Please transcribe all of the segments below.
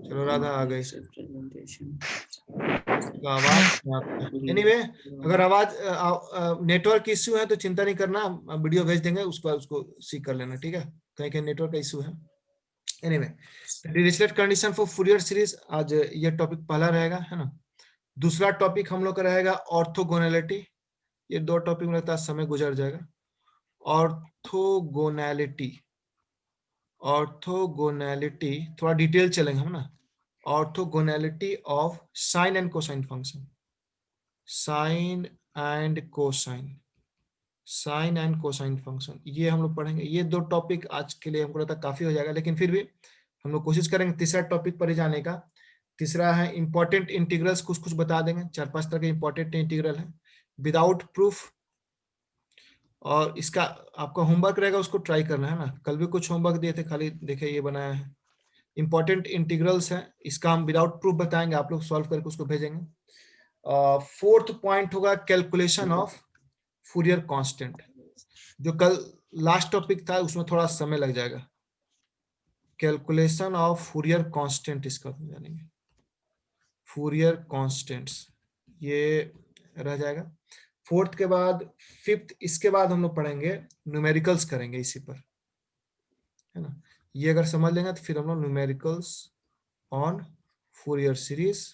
चलो राधा आ गई, तो आवाज नहीं आता है। एनीवे, अगर आवाज नेटवर्क इश्यू है तो चिंता नहीं करना, हम वीडियो भेज देंगे, उसको उसको सीख कर लेना, ठीक है। कहीं कहीं नेटवर्क का इश्यू है। Anyway, Dirichlet condition for Fourier series, आज ये टॉपिक पहला रहेगा, है ना। दूसरा टॉपिक हम लोग का रहेगा ऑर्थोगोनैलिटी। ये दो टॉपिक में लगता है समय गुजर जाएगा। ऑर्थोगोनैलिटी, ऑर्थोगोनैलिटी थोड़ा डिटेल चलेंगे हम ना। Orthogonality of sine and cosine function, sine and cosine, sine and cosine function, ये हम लोग पढ़ेंगे। ये दो टॉपिक आज के लिए हमको लगता है काफी हो जाएगा, लेकिन फिर भी हम लोग कोशिश करेंगे तीसरा टॉपिक पर ही जाने का। तीसरा है इंपॉर्टेंट इंटीग्रल्स, कुछ कुछ बता देंगे, 4-5 तरह के इंपॉर्टेंट इंटीग्रल है विदाउट प्रूफ। और इसका आपका होमवर्क रहेगा, उसको ट्राई करना है ना। कल भी कुछ होमवर्क दिए थे, खाली देखे ये बनाया है। इंपॉर्टेंट इंटीग्रल्स है, इसका हम विदाउट प्रूफ बताएंगे, आप लोग सॉल्व करके उसको भेजेंगे। फोर्थ पॉइंट होगा कैलकुलेशन ऑफ फूरियर कांस्टेंट, जो कल लास्ट टॉपिक था, उसमें थोड़ा समय लग जाएगा। कैलकुलेशन ऑफ फूरियर कांस्टेंट, इसका जानेंगे फूरियर कांस्टेंट्स, ये रह जाएगा। फोर्थ के बाद फिफ्थ, इसके बाद हम लोग पढ़ेंगे न्यूमेरिकल्स करेंगे इसी पर, है ना। ये अगर समझ लेंगे तो फिर हम लोग numericals on Fourier series,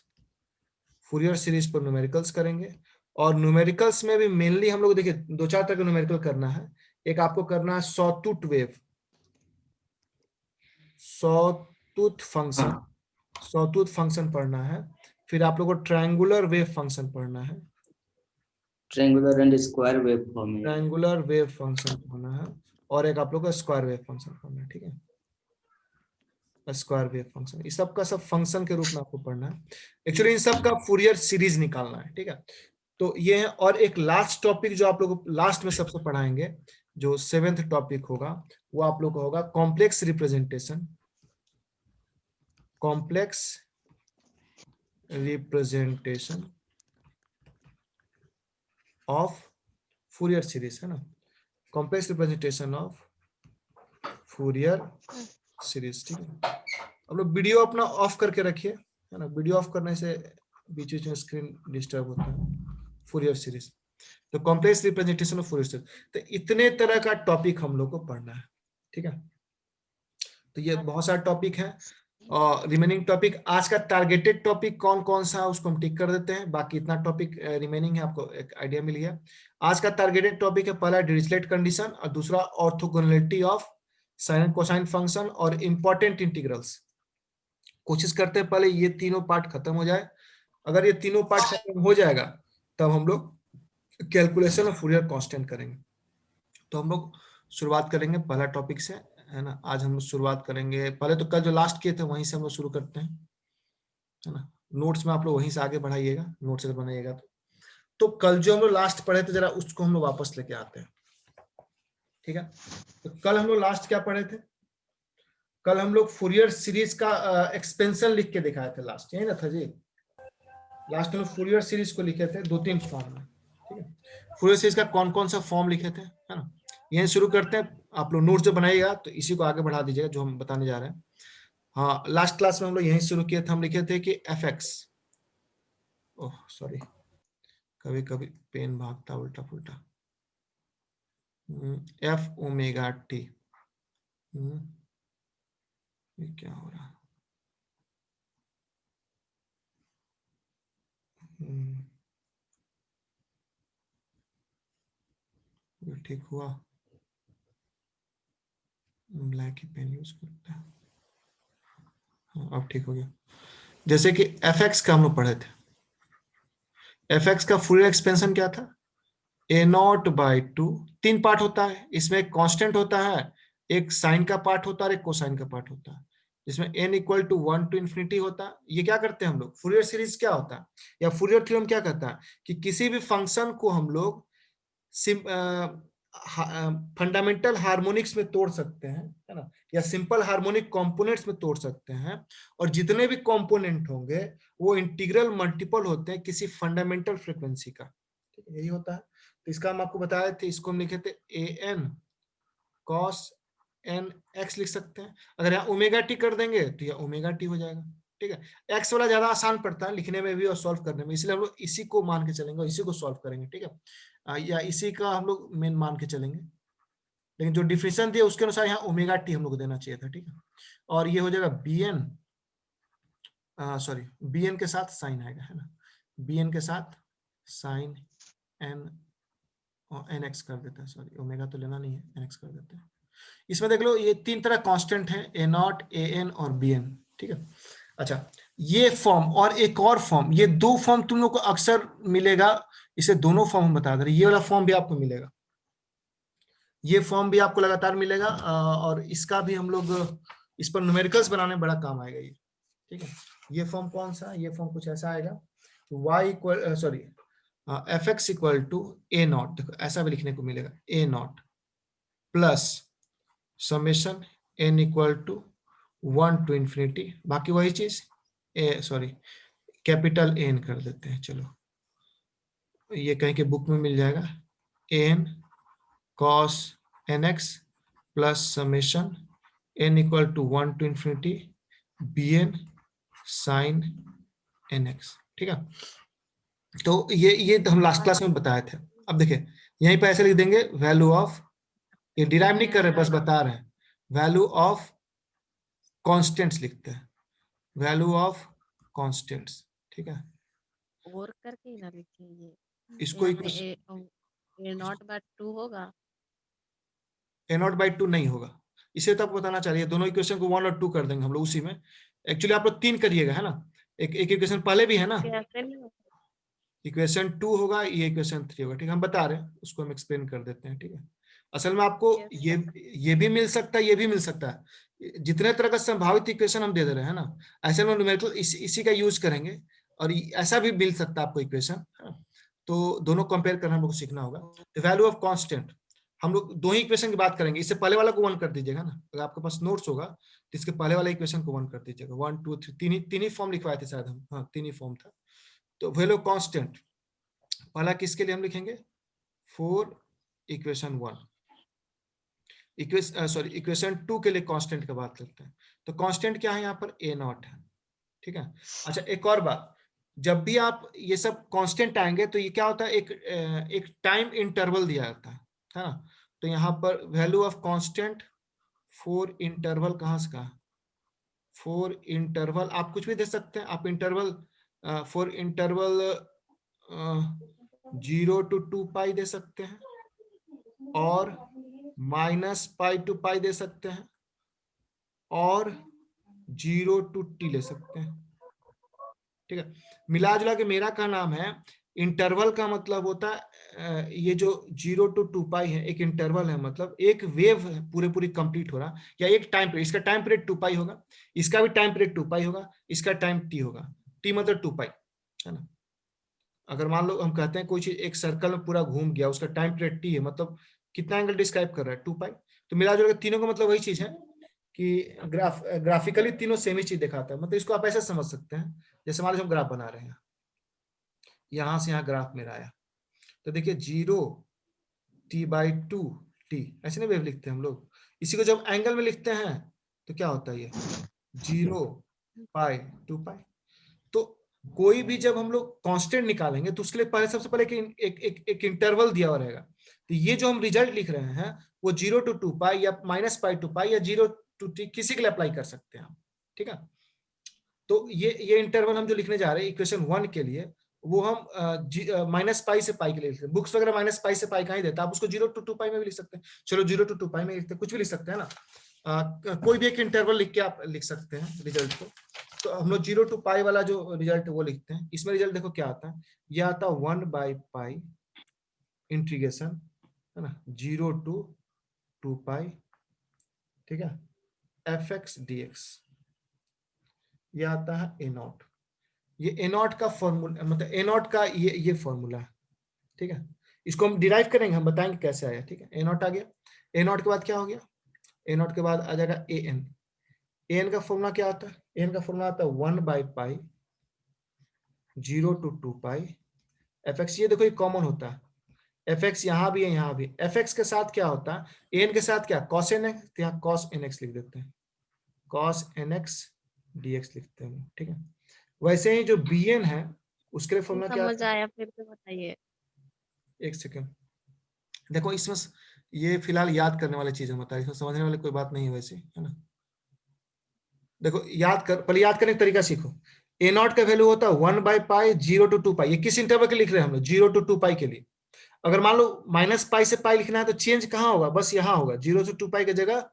Fourier series पर न्यूमेरिकल्स करेंगे। और न्यूमेरिकल्स में भी मेनली हम लोग देखिए 2-4 तरह का न्यूमेरिकल करना है। एक आपको करना है sawtooth wave, sawtooth function, sawtooth function पढ़ना है। फिर आप लोग को ट्रायंगुलर वेव फंक्शन पढ़ना है, triangular and square wave form है, ट्रायंगुलर वेव फंक्शन पढ़ना है। और एक आप लोग को स्क्वायर वेव फंक्शन पढ़ना है, ठीक है। स्क्वायर वेव फंक्शन, इस सब का सब फंक्शन के रूप में आपको पढ़ना है। एक्चुअली इन सब का फूरियर सीरीज निकालना है, ठीक है। तो ये है। और एक लास्ट टॉपिक जो आप लोग लास्ट में सबसे पढ़ाएंगे, जो 7th टॉपिक होगा, वो आप लोग का होगा complex representation, complex representation of Fourier series, है ना। Complex representation of Fourier series, ठीक है। अब लोग वीडियो अपना ऑफ करके रखिए, है ना। वीडियो ऑफ करने से बीच बीच में स्क्रीन डिस्टर्ब होता है। फूरियर सीरीज, तो complex representation of Fourier series, तो इतने तरह का टॉपिक हम लोग को पढ़ना है, ठीक है। तो ये बहुत सारा टॉपिक है। और रिमेनिंग टॉपिक, आज का टारगेटेड टॉपिक कौन कौन सा है उसको हम टिक कर देते हैं, बाकी इतना टॉपिक रिमेनिंग है, आपको एक आइडिया मिल गया। आज का टारगेटेड टॉपिक है, पहला डिरिचलेट कंडीशन, और दूसरा orthogonality of sine and cosine function, और इंपॉर्टेंट इंटीग्रल्स। कोशिश करते हैं पहले ये तीनों पार्ट खत्म हो जाए। अगर ये तीनों पार्ट खत्म हो जाएगा तब हम लोग कैलकुलेशन ऑफ फूरियर कांस्टेंट करेंगे। तो हम लोग शुरुआत करेंगे पहला टॉपिक से, है ना। आज हम लोग शुरुआत करेंगे, पहले तो कल जो लास्ट किए थे वहीं से हम लोग शुरू करते हैं, है ना। नोट्स में आप लोग वहीं से आगे बढ़ाइएगा, नोट्स अगर बनाइएगा तो कल जो हम लोग लास्ट पढ़े थे जरा उसको हम लोग वापस लेके आते हैं, ठीक है। तो कल हम लोग लास्ट क्या पढ़े थे? कल हम लोग फूरियर सीरीज का एक्सपेंशन लिख के दिखाए थे लास्ट, यही ना था जी। लास्ट में फूरियर सीरीज को लिखे थे 2-3 फॉर्म में, ठीक है। फूरियर सीरीज का कौन कौन सा फॉर्म लिखे थे, है ना। यही शुरू करते हैं। आप लोग नोट्स जो बनाइएगा तो इसी को आगे बढ़ा दीजिएगा जो हम बताने जा रहे हैं। हाँ, लास्ट क्लास में हम लोग यही शुरू किए थे, हम लिखे थे कि एफ एक्स, ओह सॉरी, कभी कभी पेन भागता उल्टा पुल्टा, एफ ओमेगा टी, ये क्या हो रहा है? ये ठीक हुआ, ब्लैक ही पेन यूज करता है। हाँ, अब ठीक हो गया। जैसे कि एफ एक्स का हम लोग पढ़े थे, एफ एक्स का फुल एक्सपेंशन क्या था? a0/2, 3 पार्ट होता है इसमें, एक कांस्टेंट होता है, एक साइन का पार्ट होता है और एक कोसाइन का पार्ट होता है, जिसमें n = 1 to infinity होता है। ये क्या करते हैं हम लोग, फूरियर सीरीज क्या होता है या फूरियर थ्योरम क्या कहता है कि किसी भी फंक्शन को हम लोग फंडामेंटल हार्मोनिक्स में तोड़ सकते हैं, है ना, या सिंपल हार्मोनिक कंपोनेंट्स में तोड़ सकते हैं। और जितने भी कंपोनेंट होंगे वो इंटीग्रल मल्टीपल होते हैं किसी फंडामेंटल फ्रीक्वेंसी का, ठीक है, यही होता है। तो इसका हम आपको बताए थे, इसको हम लिखे थे an cos n x लिख सकते हैं। अगर यहाँ ओमेगा टी कर देंगे तो यह ओमेगा टी हो जाएगा, ठीक है। एक्स वाला ज्यादा आसान पड़ता है लिखने में भी और सॉल्व करने में, इसलिए हम लोग इसी को मान के चलेंगे और इसी को सॉल्व करेंगे, ठीक है। या इसी का हम लोग मेन मान के चलेंगे, लेकिन जो डिफिनेशन दिया उसके अनुसार यहाँ ओमेगा टी हम लोग को देना चाहिए था, ठीक है। और ये हो जाएगा B N, sorry B N के साथ साइन आएगा, है ना, बी एन के साथ साइन एन, एन एक्स कर देते हैं, सॉरी ओमेगा तो लेना नहीं है, एन एक्स कर देते हैं। इसमें देख लो ये तीन तरह कांस्टेंट है, ए नॉट, ए एन और बी एन, ठीक है। अच्छा, ये फॉर्म और एक और फॉर्म, ये दो फॉर्म तुम लोग को अक्सर मिलेगा, इसे दोनों फॉर्म हम बता दे रहे, ये वाला फॉर्म भी आपको मिलेगा, ये फॉर्म भी आपको लगातार मिलेगा, और इसका भी हम लोग इस पर न्यूमेरिकल्स बनाने में बड़ा काम आएगा ये, ठीक है। ये फॉर्म कौन सा, ये फॉर्म कुछ ऐसा आएगा, y equal sorry F X equal to A naught, देखो ऐसा भी लिखने को मिलेगा, A naught plus summation N equal to 1 to infinity, बाकी वही चीज ए सॉरी कैपिटल एन कर देते हैं, चलो ये कहीं के बुक में मिल जाएगा, N cos N X plus summation N equal to 1 to infinity B N sine N X, ठीक है। तो ये तो हम लास्ट क्लास में बताए थे। अब देखिए यहीं पर ऐसे लिख देंगे वैल्यू ऑफ, ये डिराइव नहीं कर रहे बस बता रहे हैं, वैल्यू ऑफ कांस्टेंट्स लिखते हैं, वैल्यू ऑफ कांस्टेंट्स, ठीक है। और करके ही ना लिखेंगे, इसको यहाँ में ए नॉट बाय 2 होगा, ए नॉट बाई 2 नहीं होगा, इसे तो आपको बताना चाहिए, दोनों इक्वेशन को 1 और 2 कर देंगे हम लोग उसी में। एक्चुअली आप लोग 3 करिएगा, है ना, एक इक्वेशन पहले भी है ना, कैसे नहीं होगा? इक्वेशन 2 होगा, ये इक्वेशन 3 होगा, ठीक है, हम बता रहे हैं उसको हम एक्सप्लेन कर देते हैं, ठीक है। असल में आपको ये भी मिल सकता है, ये भी मिल सकता है, जितने तरह का संभावित इक्वेशन हम दे दे रहे हैं ना, ऐसे में न्यूमेरिकल इसी का यूज करेंगे, और ऐसा भी मिल सकता है आपको इक्वेशन, तो दोनों कंपेयर करना हमको सीखना होगा। तो वैल्यू ऑफ कांस्टेंट हम लोग दो ही इक्वेशन की बात करेंगे, इससे पहले वाला को 1 कर दीजिएगा ना, अगर आपके पास नोट्स होगा तो इसके पहले वाला इक्वेशन को 1 कर दीजिएगा, 1 2 3 तीन ही फॉर्म लिखवाए थे शायद हम, हाँ 3 ही फॉर्म था। तो वैल्यू ऑफ कांस्टेंट पहला किसके लिए हम लिखेंगे, 4 इक्वेशन 1, इक्वेशन 2 के लिए कांस्टेंट की बात करते हैं। तो कांस्टेंट क्या है यहाँ पर, ए नॉट है, ठीक है। अच्छा एक और बात, जब भी आप ये सब कांस्टेंट आएंगे तो ये क्या होता है, एक टाइम इंटरवल दिया जाता है ना। तो यहाँ पर वैल्यू ऑफ कांस्टेंट 4 इंटरवल कहाँ से कहा, 4 इंटरवल आप कुछ भी दे सकते हैं, आप इंटरवल 4 इंटरवल 0 to 2 पाई दे सकते हैं, और -π to π दे सकते हैं, और 0 to t ले सकते हैं, ठीक है। मिला जुला के मेरा क्या नाम है, इंटरवल का मतलब होता है ये जो 0 to 2 पाई है एक इंटरवल है, मतलब एक वेव पूरी कंप्लीट हो रहा, या एक टाइम पीरियड, इसका टाइम पीरियड 2 पाई होगा, इसका भी टाइम पीरियड 2 पाई होगा, इसका टाइम t होगा, t मतलब 2 पाई, है ना। अगर मान लो हम कहते हैं कोई चीज एक सर्कल में पूरा घूम गया, उसका टाइम पीरियड t है, मतलब कितना एंगल डिस्क्राइब कर रहा है, 2 पाई। तो मिला जुला के तीनों का मतलब वही चीज है कि ग्राफिकली तीनों सेम ही चीज दिखाता है, मतलब इसको आप ऐसे समझ सकते हैं, जैसे मान लो हम ग्राफ बना रहे हैं, यहां से यहाँ ग्राफ मेरा आया, तो देखिए 0 t/2 t, ऐसे नहीं वेव लिखते हैं हम लोग, इसी को जब एंगल में लिखते हैं तो क्या होता है, ये 0 पाई 2 पाई। तो कोई भी जब हम लोग कांस्टेंट निकालेंगे तो उसके लिए पहले सबसे पहले एक इंटरवल दिया हुआ रहेगा, तो ये जो हम रिजल्ट लिख रहे हैं वो 0 to 2 पाई या -π to π या 0 to t किसी के लिए अप्लाई कर सकते हैं, ठीक है। तो ये इंटरवल हम जो लिखने जा रहे हैं इक्वेशन 1 के लिए, वो हम -π से π के लिए लिखते हैं, बुक्स वगैरह -π से π कहाँ ही देता है, आप उसको 0 to 2 पाई में भी लिख सकते हैं, चलो 0 to 2 पाई में लिखते हैं, कुछ भी लिख सकते हैं ना, कोई भी एक इंटरवल लिख के आप लिख सकते हैं रिजल्ट को। तो हम लोग 0 to π वाला जो रिजल्ट है वो लिखते हैं, इसमें रिजल्ट देखो क्या आता है, ये आता है 1/π इंटीग्रेशन, है ना, 0 to 2 पाई, ठीक है, fx dx, ये आता है ए नॉट, ये ए नॉट का फॉर्मूला, मतलब ए नॉट का ये फॉर्मूला है, ठीक है। इसको हम डिराइव करेंगे, हम बताएंगे कैसे आया, ठीक है। ए नॉट आ गया, ए नॉट के बाद क्या हो गया, ए नॉट के बाद आ जाएगा ए एन, ए एन का फॉर्मूला क्या आता है, ए एन का फॉर्मूला आता है 1/π 0 to 2 पाई fx, ये देखो ये कॉमन होता है, fx यहाँ भी है यहाँ भी, fx के साथ क्या होता है, an के साथ क्या cos nx, यहाँ cos nx लिख देते हैं, cos nx dx लिखते हैं, ठीक है। वैसे ही जो bn है उसके लिए फॉर्मूला क्या समझ आता है? आया, फिर से बताइए। एक सेकेंड, देखो इसमें ये फिलहाल याद करने वाली चीजें बता, इसमें समझने वाली कोई बात नहीं है वैसे, है ना। देखो याद कर, पहले याद करने का तरीका सीखो। ए नॉट का वैल्यू होता है 1/π 0 to 2π। ये किस इंटरवल के लिख रहे हैं हम लोग? 0 to 2π के लिए। अगर मान लो -π से पाई लिखना है तो चेंज कहाँ होगा? बस यहाँ होगा, 0 से 2π की जगह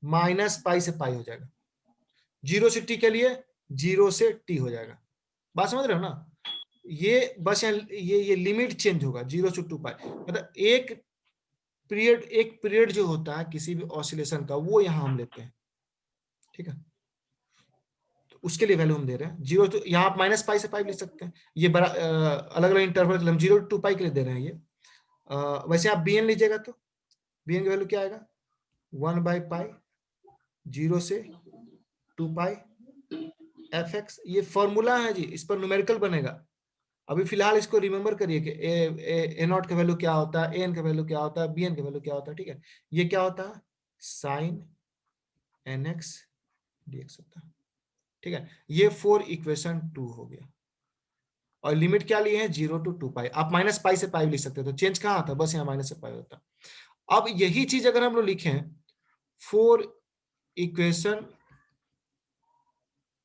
-π से पाई हो जाएगा। 0 से t के लिए 0 से t हो जाएगा। बात समझ रहे हो ना? ये बस ये लिमिट चेंज होगा 0 से 2π। मतलब एक पीरियड जो होता है किसी भी ऑसिलेशन का, वो यहाँ हम लेते हैं, ठीक है। तो उसके लिए वैल्यू हम दे रहे हैं 0 तो यहाँ आप -π से पाई लिख सकते हैं। ये बड़ा अलग अलग इंटरवल के लिए हम 0 to 2π के लिए दे रहे हैं ये। वैसे आप bn लीजिएगा तो bn की वैल्यू क्या आएगा? 1/π 0 से 2π fx। ये फॉर्मूला है जी, इस पर न्यूमेरिकल बनेगा। अभी फिलहाल इसको रिमेंबर करिए कि ए नॉट का वैल्यू क्या होता है, एन का वैल्यू क्या होता है, bn का वैल्यू क्या होता है, ठीक है। ये क्या होता है? साइन nx dx होता है, ठीक है। ये 4 इक्वेशन 2 हो गया। और लिमिट क्या लिए हैं? 0 to 2π। आप -π से पाई लिख सकते हो, तो चेंज कहाँ आता? बस यहाँ माइनस से पाई होता। अब यही चीज अगर हम लोग लिखें 4 इक्वेशन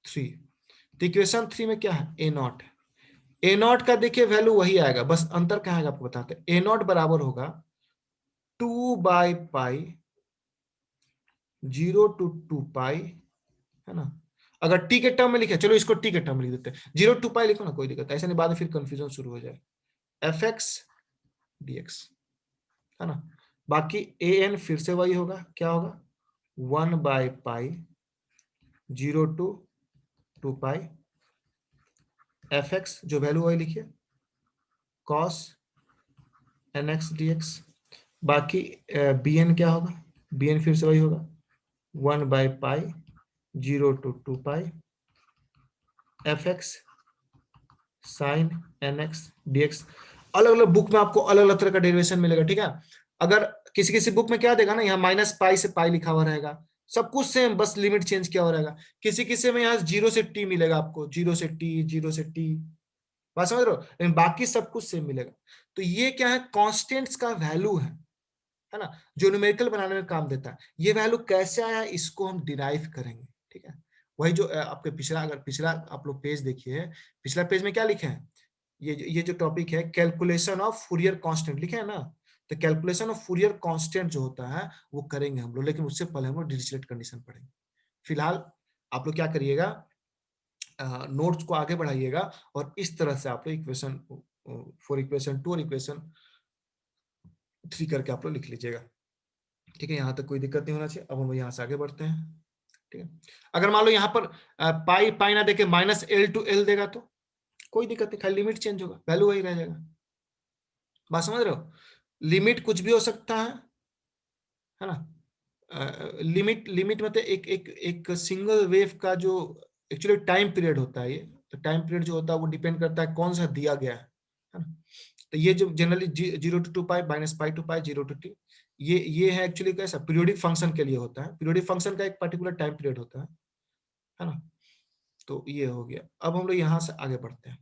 3, तो इक्वेशन 3 में क्या है? ए नॉट। ए नॉट का देखिए वैल्यू वही आएगा, बस अंतर क्या आएगा आपको बताते हैं। ए नॉट बराबर होगा 2/π 0 to 2π, है ना। अगर टी के टर्म में लिखे, चलो इसको टी के टर्म में लिख देते हैं, 0 to 2π लिखो ना, कोई दिक्कत ऐसा नहीं, बाद में फिर कंफ्यूजन शुरू हो जाए। fx dx, है ना। बाकी ए एन फिर से वही होगा, क्या होगा? 1/π 0 to 2π fx, जो वैल्यू वही लिखिए, cos nx dx। बाकी bn क्या होगा? bn फिर से वही होगा 1/π 0 to 2π fx sin nx dx। अलग अलग बुक में आपको अलग अलग तरह का डेरिवेशन मिलेगा, ठीक है। अगर किसी किसी बुक में क्या देगा ना, यहाँ -π से पाई लिखा हुआ रहेगा, सब कुछ सेम, बस लिमिट चेंज किया हुआ रहेगा। किसी किसी में यहाँ 0 से t मिलेगा आपको, 0 से t 0 से t, बात समझ रहे हो। लेकिन बाकी सब कुछ सेम मिलेगा। तो ये क्या है? कांस्टेंट्स का वैल्यू है ना, जो न्यूमेरिकल बनाने में काम देता है। ये वैल्यू कैसे आया, इसको हम डिराइव करेंगे, ठीक है। वही जो आपके पिछला, अगर पिछला आप लोग पेज देखिए, पिछला पेज में क्या लिखे हैं? ये जो टॉपिक है कैलकुलेशन ऑफ फूरियर कांस्टेंट, लिखे हैं ना। तो कैलकुलेशन ऑफ फूरियर कांस्टेंट जो होता है वो करेंगे हम लोग, लेकिन उससे पहले हम लोग डिरिचलेट कंडीशन पढ़ेंगे। फिलहाल आप लोग क्या करिएगा, नोट्स को आगे बढ़ाइएगा और इस तरह से आप लोग इक्वेशन 4 इक्वेशन 2 और इक्वेशन 3 करके आप लोग लिख लीजिएगा, ठीक है। यहाँ तक कोई दिक्कत नहीं होना चाहिए। अब हम यहाँ से आगे बढ़ते हैं, ठीक है। अगर मान लो यहाँ पर पाई पाई ना देके -l to l देगा तो कोई दिक्कत नहीं, खाली लिमिट चेंज होगा, वैल्यू वही रह जाएगा। बात समझ रहे हो? लिमिट कुछ भी हो सकता है ना। लिमिट मतलब एक सिंगल वेव का जो एक्चुअली टाइम पीरियड होता है, ये तो टाइम पीरियड जो होता है वो डिपेंड करता है कौन सा दिया गया है ना। तो ये जो generally 0 to 2π -π to π 0 to t, ये है एक्चुअली कैसा पीरियोडिक फंक्शन के लिए होता है। पीरियोडिक फंक्शन का एक पर्टिकुलर टाइम पीरियड होता है ना। तो ये हो गया। अब हम लोग यहाँ से आगे बढ़ते हैं।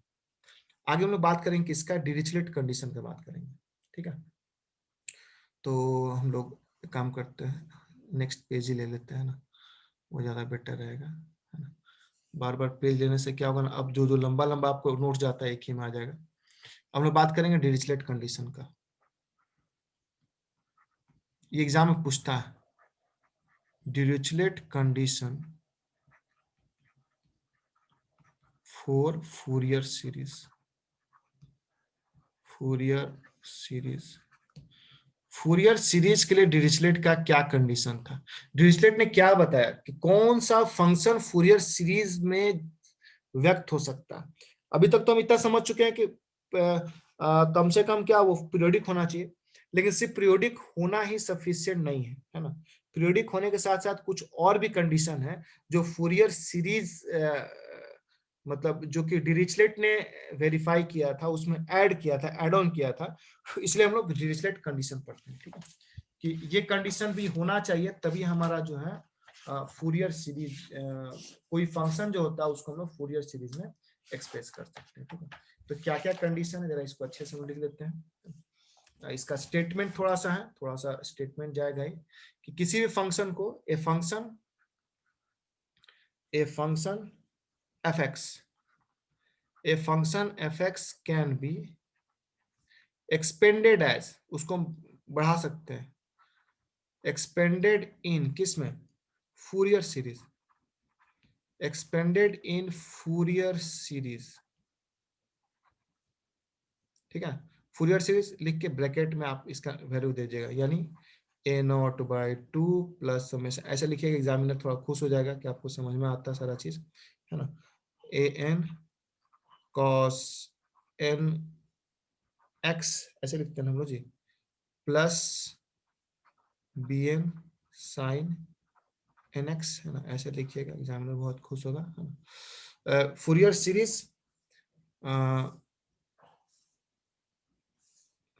आगे हम लोग बात करेंगे किसका? डिरिचलेट कंडीशन की बात करेंगे, ठीक है। तो हम लोग काम करते हैं, नेक्स्ट पेज ही ले लेते हैं ना, वो ज्यादा बेटर रहेगा, है ना। बार बार पेज लेने से क्या होगा ना, अब जो जो लंबा लंबा आपको नोट जाता है एक ही में आ जाएगा। हम लोग बात करेंगे डिरिचलेट कंडीशन का। ये एग्जाम में पूछता है, Dirichlet condition for Fourier series. Fourier series के लिए डिरिचलेट का क्या कंडीशन था? डिरिचलेट ने क्या बताया कि कौन सा फंक्शन फूरियर सीरीज में व्यक्त हो सकता है। अभी तक तो हम इतना समझ चुके हैं कि कम से कम क्या वो पीरियोडिक होना चाहिए, लेकिन सिर्फ पीरियोडिक होना ही सफिशिएंट नहीं है ना। पीरियोडिक होने के साथ साथ कुछ और भी कंडीशन है जो फूरियर सीरीज मतलब जो कि डिरिचलेट ने वेरीफाई किया था, उसमें ऐड किया था, ऐड ऑन किया था, इसलिए हम लोग डिरिचलेट कंडीशन पढ़ते हैं, ठीक है। कि ये कंडीशन भी होना चाहिए तभी हमारा जो है फूरियर सीरीज, कोई फंक्शन जो होता है उसको हम लोग फूरियर सीरीज में एक्सप्रेस कर सकते हैं। ठीक है, तो क्या क्या कंडीशन है जरा इसको अच्छे से लिख लेते हैं। इसका स्टेटमेंट थोड़ा सा स्टेटमेंट जाएगा ही कि किसी भी फंक्शन को a function F X can be expanded as, उसको हम बढ़ा सकते हैं, एक्सपेंडेड इन किस में, Fourier series, expanded in Fourier series. ठीक है, फूरियर सीरीज लिख के ब्रैकेट में आप इसका वैल्यू दे दीजिएगा, यानी a0/2 प्लस समेशन, ऐसे लिखिएगा, एग्जामिनर थोड़ा खुश हो जाएगा कि आपको समझ में आता है सारा चीज, है ना। an cos n x ऐसे लिखते हैं हम लोग जी, प्लस bn sin nx, है ना, ऐसे लिखिएगा, एग्जामिनर बहुत खुश होगा, है ना। फूरियर सीरीज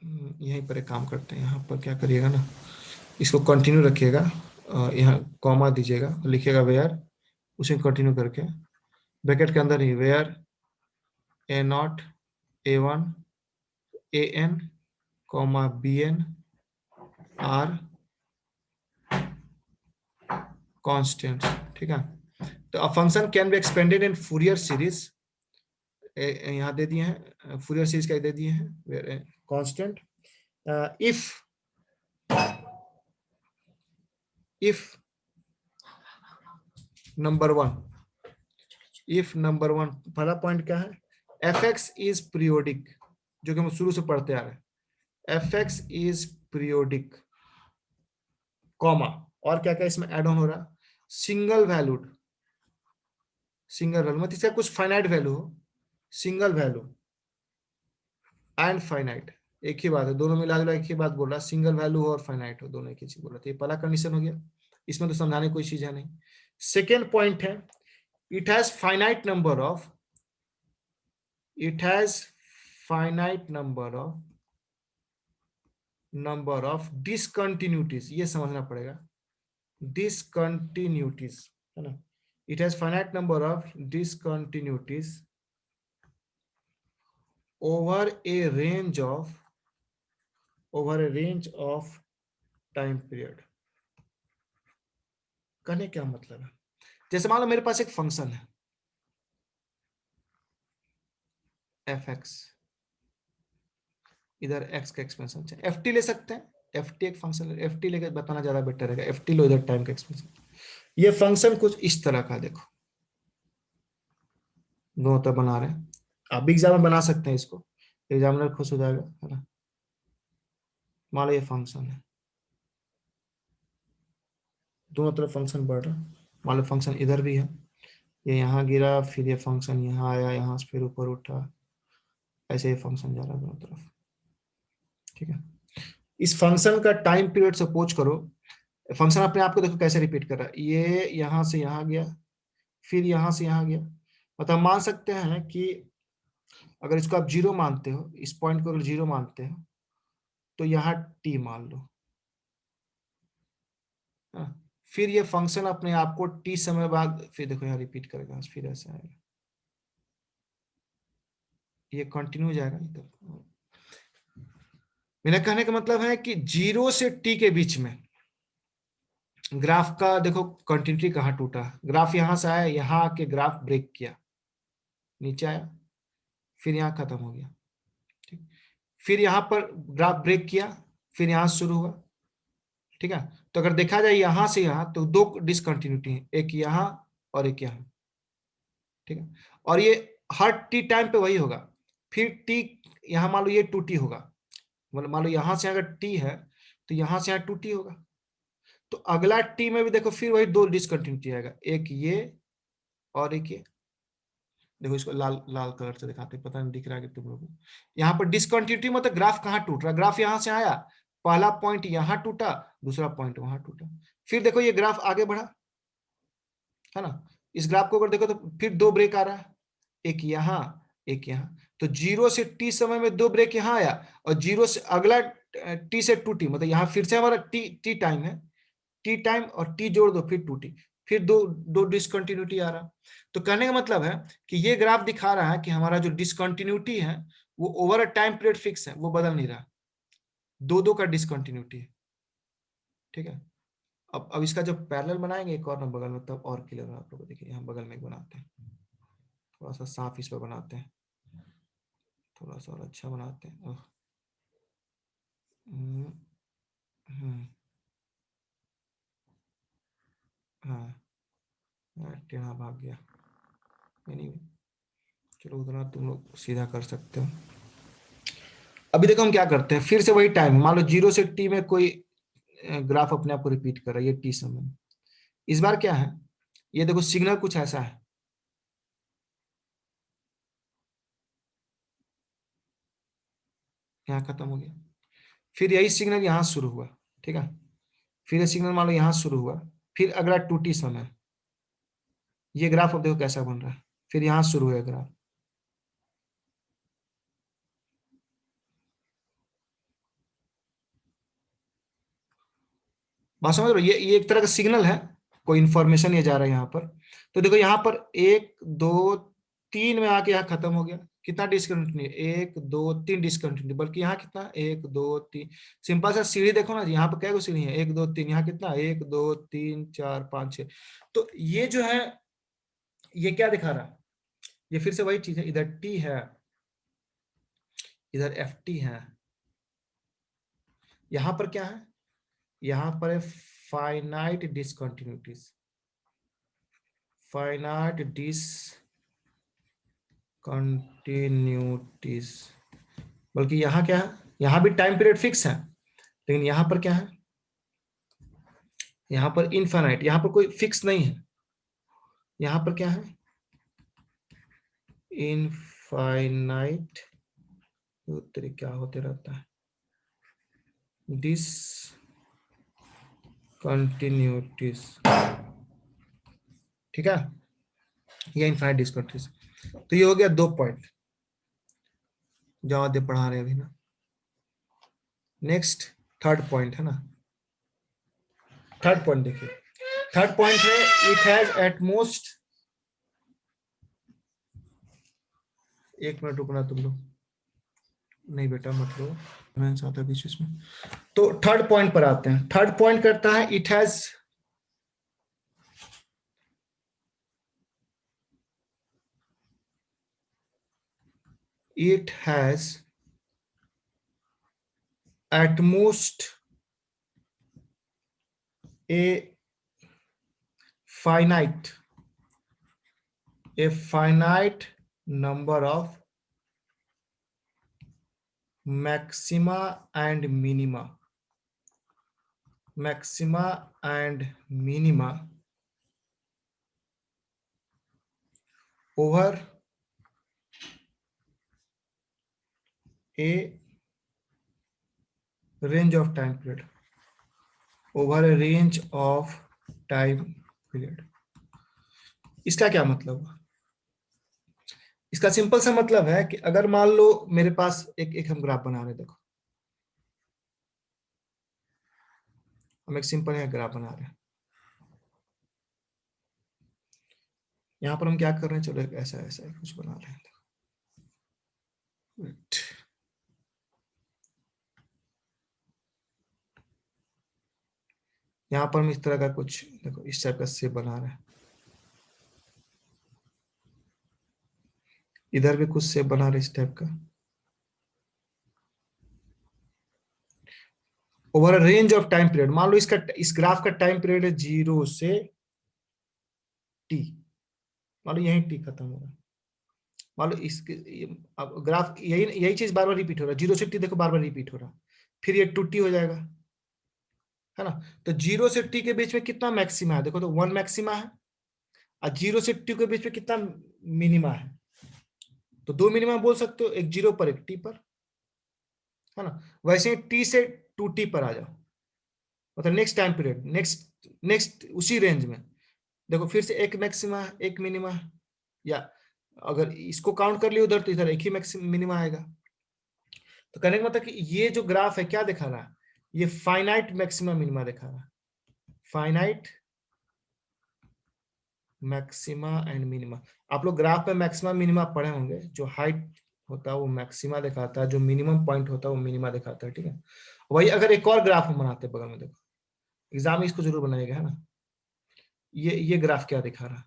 यहीं पर एक काम करते हैं, यहाँ पर क्या करिएगा ना, इसको कंटिन्यू रखिएगा, यहाँ कॉमा दीजिएगा, लिखिएगा वेयर, उसे कंटिन्यू करके ब्रैकेट के अंदर ही where a0 a1 an comma bn are constant. ठीक है, तो a function can be expanded in Fourier series, यहाँ दे दिए हैं फूरियर सीरीज का दे दिए हैं कांस्टेंट, इफ नंबर वन, पहला पॉइंट क्या है, एफ एक्स इज पीरियोडिक, जो कि हम शुरू से पढ़ते आ रहे हैं, F x is periodic, comma, और क्या क्या इसमें एड ऑन हो रहा है, सिंगल वैल्यू, मतलब इसका कुछ फाइनाइट वैल्यू हो, सिंगल वैल्यू एंड फाइनाइट, एक ही बात है, दोनों मिला जुला एक ही बात बोल रहा है, सिंगल वैल्यू हो और फाइनाइट हो, दोनों एक ही चीज बोल रहा है। ये पहला कंडीशन हो गया, इसमें तो समझाने कोई चीज है नहीं। सेकेंड पॉइंट है, it has finite number of discontinuities, ये समझना पड़ेगा, discontinuities, है ना, it has finite number of discontinuities over a range of time period। कहने क्या मतलब है, जैसे मान लो मेरे पास एक फंक्शन है एफ एक्स, इधर एक्स का एक्सपेंशन है, एफ टी ले सकते हैं, एफ टी एक फंक्शन, एफ टी लेकर बताना ज्यादा बेटर रहेगा, एफ टी लो, इधर टाइम का एक्सपेंशन। ये फंक्शन कुछ इस तरह का, देखो दोनों तरफ बना रहे हैं, आप भी एग्जाम में बना सकते हैं इसको, एग्जामिनर खुश हो जाएगा, है ना। मान लो ये फंक्शन है, दोनों तरफ फंक्शन बढ़ रहा है, मान लो फंक्शन इधर भी है, ये यहाँ गिरा, फिर ये फंक्शन यहाँ आया, यहाँ से फिर ऊपर उठा, ऐसे ये फंक्शन जा रहा है दोनों तरफ। ठीक है, इस फंक्शन का टाइम पीरियड सपोज करो, फंक्शन अपने आप को देखो कैसे रिपीट कर रहा है, ये यहाँ से यहाँ गया, फिर यहाँ से यहाँ गया, मतलब मान सकते हैं कि अगर इसको आप जीरो मानते हो, इस पॉइंट को अगर जीरो मानते हो, तो यहाँ टी मान लो, फिर ये फंक्शन अपने आप को टी समय बाद फिर देखो यहाँ रिपीट करेगा, फिर ऐसा आएगा, ये कंटिन्यू जाएगा इधर। मेरा कहने का मतलब है कि जीरो से टी के बीच में ग्राफ का देखो कंटिन्यूटी कहाँ टूटा, ग्राफ यहां से आया, यहाँ आके ग्राफ ब्रेक किया, नीचे आया, फिर यहाँ खत्म हो गया, ठीक, फिर यहाँ पर ग्राफ ब्रेक किया, फिर यहाँ शुरू हुआ। ठीक है, तो अगर देखा जाए यहां से यहाँ, तो दो डिसकंटिन्यूटी है, एक यहाँ और एक यहाँ। ठीक है, और ये हर टी टाइम पे वही होगा, फिर टी यहाँ मान लो ये 2t होगा, मतलब मान लो यहां से अगर टी है तो यहां से यहाँ 2t होगा, तो अगला टी में भी देखो फिर वही दो डिसकंटिन्यूटी आएगा, एक ये और एक ये। देखो इसको लाल लाल कलर से दिखाते, पता नहीं दिख रहा है कि तुम लोगों को, यहाँ पर डिसकंटिन्यूटी मतलब ग्राफ कहाँ टूट रहा है, ग्राफ यहां से आया, पहला पॉइंट यहाँ टूटा, दूसरा पॉइंट वहां टूटा, फिर देखो ये ग्राफ आगे बढ़ा, है ना। इस ग्राफ को अगर देखो तो फिर दो ब्रेक आ रहा है, एक यहाँ एक यहाँ, तो जीरो से टी समय में दो ब्रेक यहाँ आया, और जीरो से अगला टी से 2t, मतलब यहाँ फिर से हमारा टी टाइम है, टी टाइम और टी जोड़ दो फिर 2t, फिर दो दो डिसकंटिन्यूटी आ रहा। तो कहने का मतलब है कि ये ग्राफ दिखा रहा है कि हमारा जो डिसकंटिन्यूटी है वो over a time period fix है, वो बदल नहीं रहा, दो दो का डिसकंटिन्यूटी है। ठीक है, अब इसका जब पैरेलल बनाएंगे एक और ना बगल में, तब और क्लियर होगा आप लोगों को। देखिए यहाँ बगल में एक बनाते हैं, थोड़ा सा साफ इस पर बनाते हैं, थोड़ा सा और अच्छा बनाते हैं। हम्म, हम्म, हाँ टेढ़ा भाग गया, एनीवे चलो उतना तुम लोग सीधा कर सकते हो। अभी देखो हम क्या करते हैं, फिर से वही टाइम, मान लो 0 से t में कोई ग्राफ अपने आप को रिपीट कर रहा है, ये t समय में। इस बार क्या है, ये देखो सिग्नल कुछ ऐसा है, यहाँ खत्म हो गया, फिर यही सिग्नल यहाँ शुरू हुआ। ठीक है, फिर ये सिग्नल मान लो यहाँ शुरू हुआ, फिर अगला 2t समय, ये ग्राफ अब देखो कैसा बन रहा है, फिर यहाँ शुरू हुआ ग्राफ। बात समझ रहे हो, ये एक तरह का सिग्नल है, कोई इंफॉर्मेशन ये जा रहा है यहाँ पर। तो देखो यहाँ पर 1 2 3 में आके यहाँ खत्म हो गया, कितना डिसकंटिन्यू, 1 2 3 डिसकंटिन्यू, बल्कि यहाँ कितना 1 2 3, सिंपल सा सीढ़ी देखो ना, यहाँ पर क्या को सीढ़ी है 1 2 3, यहाँ कितना 1 2 3 4 5 6। तो ये जो है ये क्या दिखा रहा है, ये फिर से वही चीज है, इधर टी है, इधर एफ टी है, यहाँ पर क्या है, यहाँ पर है फाइनाइट डिसकंटिन्यूटीज, फाइनाइट डिसकंटिन्यूटीज, बल्कि यहाँ क्या है, यहाँ भी टाइम पीरियड फिक्स है, लेकिन यहाँ पर क्या है, यहाँ पर इनफाइनाइट, यहाँ पर कोई फिक्स नहीं है, यहाँ पर क्या है इनफाइनाइट, तेरे क्या होते रहता है डिसकंटिन्यूटीज। ठीक है, ये इनफाइनाइट डिसकंटिन्यूटीज। तो ये हो गया 2 पॉइंट जो आधे पढ़ा रहे अभी ना। नेक्स्ट थर्ड पॉइंट है ना, थर्ड पॉइंट देखिए, थर्ड पॉइंट है it has at most, 1 minute रुकना तुम लोग, नहीं बेटा मत लो, मैं चाहता बीच इसमें। तो थर्ड पॉइंट पर आते हैं, थर्ड पॉइंट करता है it has at most a finite number of maxima and minima over a range of time period, इसका क्या मतलब है, इसका सिंपल सा मतलब है कि अगर मान लो मेरे पास एक हम ग्राफ बना रहे हैं, देखो हम एक सिंपल है ग्राफ बना रहे हैं, यहाँ पर हम क्या कर रहे हैं, चलो एक ऐसा ऐसा कुछ बना रहे हैं, Wait. यहाँ पर हम इस तरह का कुछ देखो इस टाइप का शेप बना रहे हैं, इधर भी कुछ शेप बना रहे इस टाइप का, over a range of time period. मान लो इस ग्राफ का टाइम पीरियड है 0 से t, मान लो यही t खत्म हो रहा है, मान लो इसके अब ग्राफ यही यही चीज बार बार रिपीट हो रहा है, 0 से t देखो बार बार रिपीट हो रहा है, फिर ये 2t हो जाएगा, है ना। तो 0 से t के बीच में कितना मैक्सिमा है, देखो तो 1 मैक्सिमा है, और 0 से t के बीच में कितना मिनिमा है, तो 2 मिनिमा बोल सकते हो, एक 0 पर एक t पर, है ना। वैसे ही t से 2t पर आ जाओ, मतलब नेक्स्ट टाइम पीरियड, नेक्स्ट उसी रेंज में देखो, फिर से एक मैक्सिमा एक मिनिमा, या अगर इसको काउंट कर लियो उधर तो इधर एक ही मिनिमा आएगा। तो कहने का मतलब कि ये जो ग्राफ है क्या दिखा रहा है, ये फाइनाइट मैक्सिमा मिनिमा दिखा रहा है, फाइनाइट मैक्सिमा एंड मिनिमा। आप लोग ग्राफ में मैक्सिमा मिनिमा पढ़े होंगे, जो हाइट होता है वो मैक्सिमा दिखाता है, जो मिनिमम पॉइंट होता है वो मिनिमा दिखाता है, ठीक है। वही अगर एक और ग्राफ हम बनाते हैं बगल में, देखो एग्जाम में इसको जरूर बनाएगा, है ना। ये ग्राफ क्या दिखा रहा है,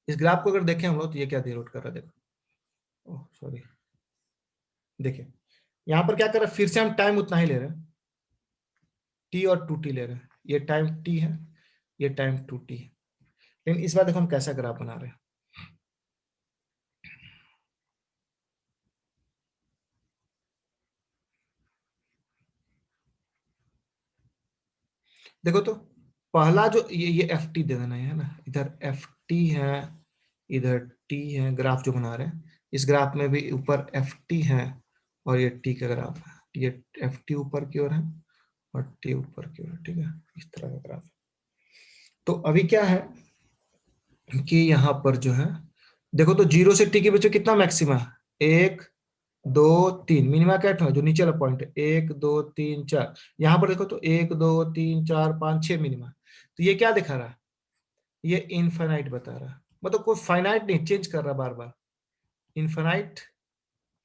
इस ग्राफ को अगर देखें हम लोग तो ये क्या डिनोट कर रहा है, देखो, ओह सॉरी, देखिए यहाँ पर क्या कर रहा है, फिर से हम टाइम उतना ही ले रहे हैं, टी और 2t ले रहे हैं, ये टाइम t है, ये टाइम 2t है। लेकिन इस बार देखो हम कैसा ग्राफ बना रहे हैं, देखो तो पहला जो ये एफ टी दे देना है ना, इधर एफ टी है, इधर टी है, ग्राफ जो बना रहे हैं इस ग्राफ में भी ऊपर एफ टी है और ये टी का ग्राफ है, ये एफ टी ऊपर की ओर है और टी ऊपर की ओर है, ठीक है, इस तरह का ग्राफ। तो अभी क्या है कि यहाँ पर जो है देखो तो 0 से टी के बीच में कितना मैक्सिमा है, 1 2 3, मिनिमा क्या है जो नीचे वाला पॉइंट है, 1 2 3 4, यहाँ पर देखो तो 1 2 3 4 5 6 मिनिमा। तो ये क्या दिखा रहा है, ये इनफाइनाइट बता रहा है, मतलब कोई फाइनाइट नहीं चेंज कर रहा बार बार, infinite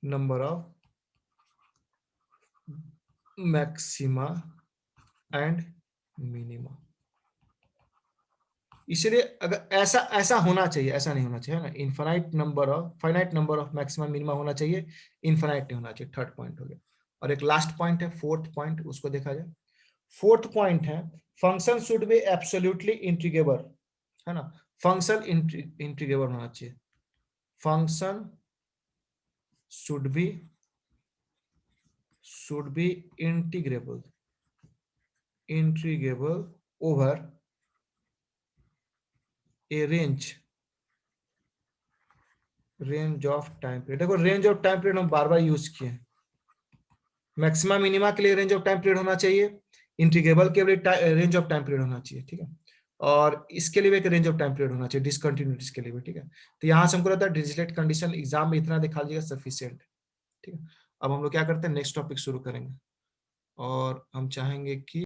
number of maxima and minima. इसलिए अगर ऐसा ऐसा होना चाहिए, ऐसा नहीं होना चाहिए ना, infinite number of maximum minima होना चाहिए, इनफाइनाइट नहीं होना चाहिए। थर्ड पॉइंट हो गया। और एक लास्ट पॉइंट है, फोर्थ पॉइंट, उसको देखा जाए। फोर्थ पॉइंट है function should be absolutely integrable, है ना, फंक्शन इंटीग्रेबल होना चाहिए, function should be integrable over A range of time period. देखो रेंज ऑफ टाइम पीरियड हम बार बार यूज किए, मैक्सिमा मिनिमा के लिए रेंज ऑफ टाइम पीरियड होना चाहिए, इंटीग्रेबल के लिए रेंज ऑफ टाइम पीरियड होना चाहिए, ठीक है, और इसके लिए भी एक रेंज ऑफ टाइम पीरियड होना चाहिए, डिसकंटिन्यूटीज के लिए भी, ठीक है। तो यहाँ से हमको रहता है डिरिचलेट कंडीशन एग्जाम में इतना दिखा लीजिएगा सफिशिएंट, ठीक है। अब हम लोग क्या करते हैं, नेक्स्ट टॉपिक शुरू करेंगे और हम चाहेंगे कि